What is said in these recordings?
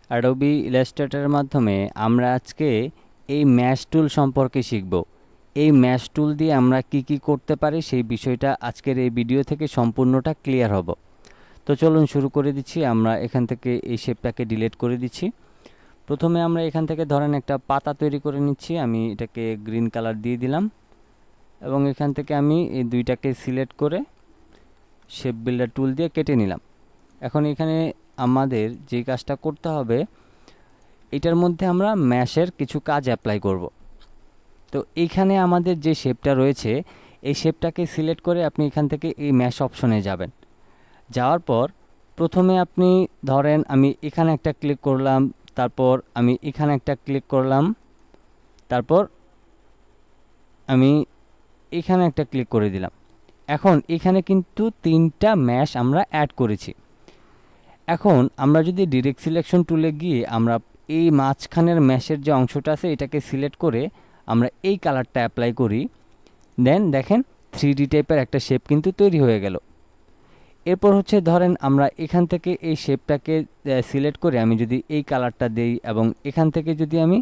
Adobe ইলাস্ট্রেটরের মাধ্যমে আমরা আজকে এই ম্যাশ টুল সম্পর্কে শিখব। এই ম্যাশ টুল দিয়ে আমরা কি করতে পারি সেই বিষয়টা আজকের এই ভিডিও থেকে সম্পূর্ণটা ক্লিয়ার হব। তো চলুন শুরু করে দিচ্ছি। আমরা এখান থেকে এই শেপটাকে ডিলিট করে দিচ্ছি। প্রথমে আমরা এখান থেকে ধরেন একটা পাতা তৈরি করে নিচ্ছি। আমি এটাকে গ্রিন কালার দিয়ে দিলাম এবং এখান থেকে আমি এই দুইটাকে সিলেক্ট করে শেপ বিল্ডার টুল দিয়ে কেটে নিলাম। এখন এখানে আমাদের যে কাজটা করতে হবে, এটার মধ্যে আমরা ম্যাশের কিছু কাজ অ্যাপ্লাই করব। তো এইখানে আমাদের যে শেপটা রয়েছে এই শেপটাকে সিলেক্ট করে আপনি এখান থেকে এই ম্যাশ অপশনে যাবেন। যাওয়ার পর প্রথমে আপনি ধরেন আমি এখানে একটা ক্লিক করলাম, তারপর আমি এখানে একটা ক্লিক করলাম, তারপর আমি এখানে একটা ক্লিক করে দিলাম। এখন এখানে কিন্তু তিনটা ম্যাশ আমরা অ্যাড করেছি। এখন আমরা যদি ডিরেক্ট সিলেকশন টুলে গিয়ে আমরা এই মাঝখানের ম্যাশের যে অংশটা আছে এটাকে সিলেক্ট করে আমরা এই কালারটা অ্যাপ্লাই করি, দেন দেখেন 3D টাইপের একটা শেপ কিন্তু তৈরি হয়ে গেল। এরপর হচ্ছে ধরেন আমরা এখান থেকে এই শেপটাকে সিলেক্ট করে আমি যদি এই কালারটা দেই এবং এখান থেকে যদি আমি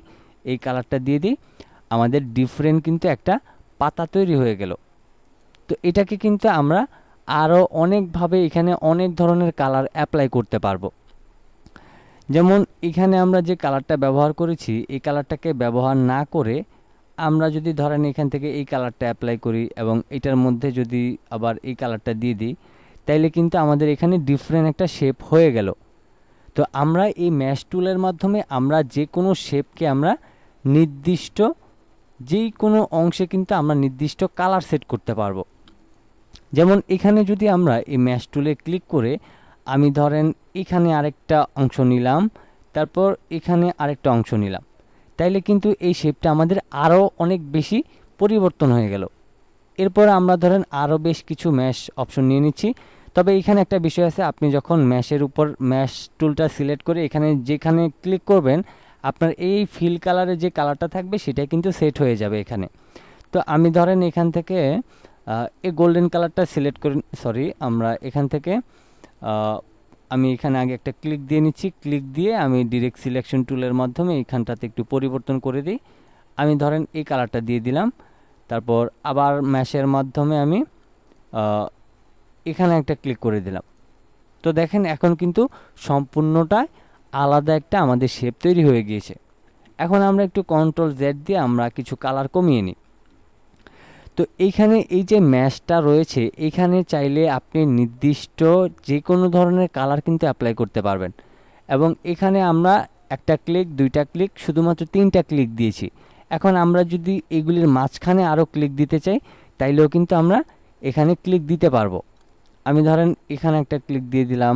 এই কালারটা দিয়ে দিই, আমাদের ডিফারেন্ট কিন্তু একটা পাতা তৈরি হয়ে গেল। তো এটাকে কিন্তু আমরা আরও অনেকভাবে এখানে অনেক ধরনের কালার অ্যাপ্লাই করতে পারবো। যেমন এখানে আমরা যে কালারটা ব্যবহার করেছি এই কালারটাকে ব্যবহার না করে আমরা যদি ধরেন এখান থেকে এই কালারটা অ্যাপ্লাই করি এবং এটার মধ্যে যদি আবার এই কালারটা দিয়ে দিই, তাইলে কিন্তু আমাদের এখানে ডিফারেন্ট একটা শেপ হয়ে গেল। তো আমরা এই ম্যাশ টুলের মাধ্যমে আমরা যে কোনো শেপকে আমরা নির্দিষ্ট যেই কোনো অংশে কিন্তু আমরা নির্দিষ্ট কালার সেট করতে পারবো। যেমন এখানে যদি আমরা এই ম্যাশ টুলে ক্লিক করে আমি ধরেন এখানে আরেকটা অংশ নিলাম, তারপর এখানে আরেকটা অংশ নিলাম, তাইলে কিন্তু এই শেপটা আমাদের আরও অনেক বেশি পরিবর্তন হয়ে গেল। এরপর আমরা ধরেন আরও বেশ কিছু ম্যাশ অপশন নিয়ে নিচ্ছি। তবে এখানে একটা বিষয় আছে, আপনি যখন ম্যাশের উপর ম্যাশ টুলটা সিলেক্ট করে এখানে যেখানে ক্লিক করবেন আপনার এই ফিল কালারের যে কালারটা থাকবে সেটা কিন্তু সেট হয়ে যাবে এখানে। তো আমি ধরেন এখান থেকে এই গোল্ডেন কালারটা সিলেক্ট করে আমরা এখান থেকে আমি এখানে আগে একটা ক্লিক দিয়ে নিচ্ছি। ক্লিক দিয়ে আমি ডিরেক্ট সিলেকশন টুলের মাধ্যমে এইখানটাতে একটু পরিবর্তন করে দিই। আমি ধরেন এই কালারটা দিয়ে দিলাম, তারপর আবার ম্যাশের মাধ্যমে আমি এখানে একটা ক্লিক করে দিলাম। তো দেখেন এখন কিন্তু সম্পূর্ণটা আলাদা একটা আমাদের শেপ তৈরি হয়ে গিয়েছে। এখন আমরা একটু কন্ট্রোল জেড দিয়ে আমরা কিছু কালার কমিয়ে নিই। তো এইখানে এই যে ম্যাশটা রয়েছে এখানে চাইলে আপনি নির্দিষ্ট যে কোনো ধরনের কালার কিন্তু অ্যাপ্লাই করতে পারবেন। এবং এখানে আমরা একটা ক্লিক, দুইটা ক্লিক, শুধুমাত্র 3টা ক্লিক দিয়েছি। এখন আমরা যদি এগুলির মাঝখানে আরও ক্লিক দিতে চাই তাইলেও কিন্তু আমরা এখানে ক্লিক দিতে পারবো। আমি ধরেন এখানে একটা ক্লিক দিয়ে দিলাম,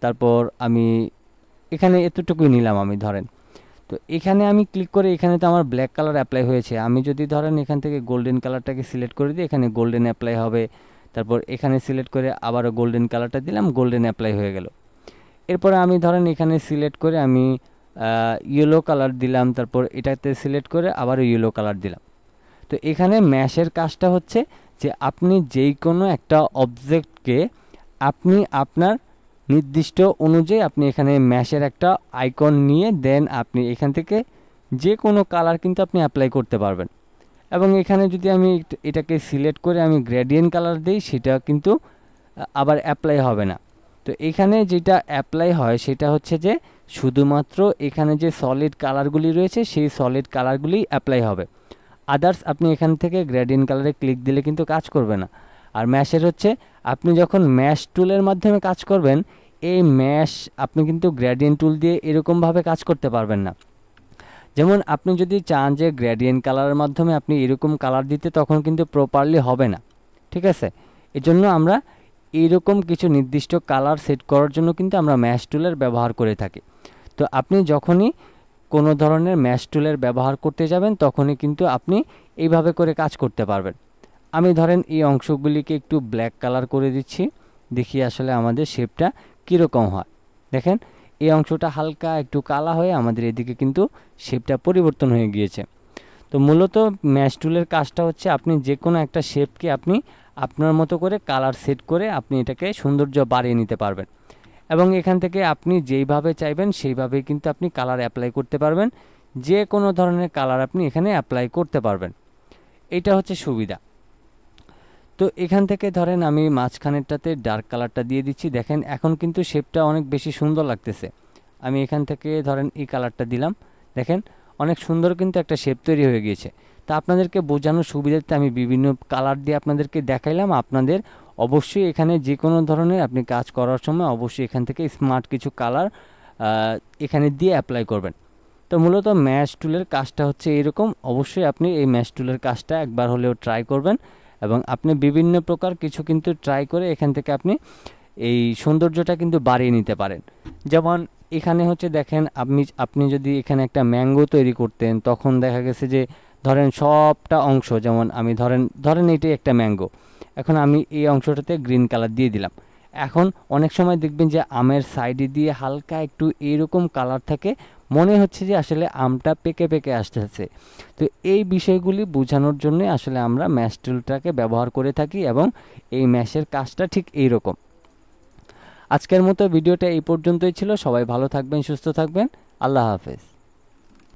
তারপর আমি এখানে এতটুকুই নিলাম আমি ধরেন। তো এখানে আমি ক্লিক করে এখানে তো আমার ব্ল্যাক কালার অ্যাপ্লাই হয়েছে। আমি যদি ধরেন এখান থেকে গোল্ডেন কালারটাকে সিলেক্ট করে দিই, এখানে গোল্ডেন অ্যাপ্লাই হবে। তারপর এখানে সিলেক্ট করে আবারও গোল্ডেন কালারটা দিলাম, গোল্ডেন অ্যাপ্লাই হয়ে গেল। এরপরে আমি ধরেন এখানে সিলেক্ট করে আমি ইয়েলো কালার দিলাম, তারপর এটাতে সিলেক্ট করে আবারও ইয়েলো কালার দিলাম। তো এখানে ম্যাশের কাজটা হচ্ছে যে আপনি যেই কোনো একটা অবজেক্টকে আপনি আপনার নির্দিষ্ট অনুযায়ী আপনি এখানে ম্যাশের একটা আইকন নিয়ে দেন আপনি এখান থেকে যে কোনো কালার কিন্তু আপনি অ্যাপ্লাই করতে পারবেন। এবং এখানে যদি আমি এটাকে সিলেক্ট করে আমি গ্রেডিয়েন্ট কালার দিই সেটা কিন্তু আবার অ্যাপ্লাই হবে না। তো এখানে যেটা অ্যাপ্লাই হয় সেটা হচ্ছে যে শুধুমাত্র এখানে যে সলিড কালারগুলি রয়েছে সেই সলিড কালারগুলি অ্যাপ্লাই হবে। আদার্স আপনি এখান থেকে গ্রেডিয়েন্ট কালারে ক্লিক দিলে কিন্তু কাজ করবে না। আর ম্যাশের হচ্ছে আপনি যখন ম্যাশ টুলের মাধ্যমে কাজ করবেন এই ম্যাশ আপনি কিন্তু গ্রেডিয়েন্ট টুল দিয়ে এরকমভাবে কাজ করতে পারবেন না। যেমন আপনি যদি চান যে গ্রেডিয়েন্ট কালারের মাধ্যমে আপনি এরকম কালার দিতে তখন কিন্তু প্রপারলি হবে না, ঠিক আছে? এজন্য আমরা এইরকম কিছু নির্দিষ্ট কালার সেট করার জন্য কিন্তু আমরা ম্যাশ টুলের ব্যবহার করে থাকি। তো আপনি যখনই কোনো ধরনের ম্যাশ টুলের ব্যবহার করতে যাবেন তখনই কিন্তু আপনি এইভাবে করে কাজ করতে পারবেন। আমি ধরেন এই অংশগুলিকে একটু ব্ল্যাক কালার করে দিচ্ছি, দেখি আসলে আমাদের শেপটা কীরকম হয়। দেখেন এই অংশটা হালকা একটু কালা হয়ে আমাদের এদিকে কিন্তু শেপটা পরিবর্তন হয়ে গিয়েছে। তো মূলত ম্যাশ টুলের কাজটা হচ্ছে আপনি যে কোনো একটা শেপকে আপনি আপনার মতো করে কালার সেট করে আপনি এটাকে সৌন্দর্য বাড়িয়ে নিতে পারবেন। এবং এখান থেকে আপনি যেইভাবে চাইবেন সেইভাবে কিন্তু আপনি কালার অ্যাপ্লাই করতে পারবেন, যে কোনো ধরনের কালার আপনি এখানে অ্যাপ্লাই করতে পারবেন। এটা হচ্ছে সুবিধা। তো এখান থেকে ধরেন আমি মাঝখানেরটাতে ডার্ক কালারটা দিয়ে দিচ্ছি, দেখেন এখন কিন্তু শেপটা অনেক বেশি সুন্দর লাগতেছে। আমি এখান থেকে ধরেন এই কালারটা দিলাম, দেখেন অনেক সুন্দর কিন্তু একটা শেপ তৈরি হয়ে গিয়েছে। তা আপনাদেরকে বোঝানোর সুবিধার্থে আমি বিভিন্ন কালার দিয়ে আপনাদেরকে দেখাইলাম। আপনাদের অবশ্যই এখানে যে কোনো ধরনের আপনি কাজ করার সময় অবশ্যই এখান থেকে স্মার্ট কিছু কালার এখানে দিয়ে অ্যাপ্লাই করবেন। তো মূলত ম্যাশ টুলের কাজটা হচ্ছে এরকম। অবশ্যই আপনি এই ম্যাশ টুলের কাজটা একবার হলেও ট্রাই করবেন এবং আপনি বিভিন্ন প্রকার কিছু কিন্তু ট্রাই করে এখান থেকে আপনি এই সৌন্দর্যটা কিন্তু বাড়িয়ে নিতে পারেন। যেমন এখানে হচ্ছে দেখেন আপনি যদি এখানে একটা ম্যাঙ্গো তৈরি করতেন, তখন দেখা গেছে যে ধরেন সবটা অংশ, যেমন আমি ধরেন এটাই একটা ম্যাঙ্গো, এখন আমি এই অংশটাতে গ্রিন কালার দিয়ে দিলাম। এখন অনেক সময় দেখবেন যে আমের সাইডে দিয়ে হালকা একটু এইরকম কালার থাকে, মনে হচ্ছে যে আসলে আমটা পেকে পেকে আসতেছে। তো এই বিষয়গুলি বোঝানোর জন্য আসলে আমরা ম্যাশ টুলটাকে ব্যবহার করে থাকি এবং এই ম্যাশের কাজটা ঠিক এই রকম। আজকের মতো ভিডিওটা এই পর্যন্তই ছিল। সবাই ভালো থাকবেন, সুস্থ থাকবেন। আল্লাহ হাফেজ।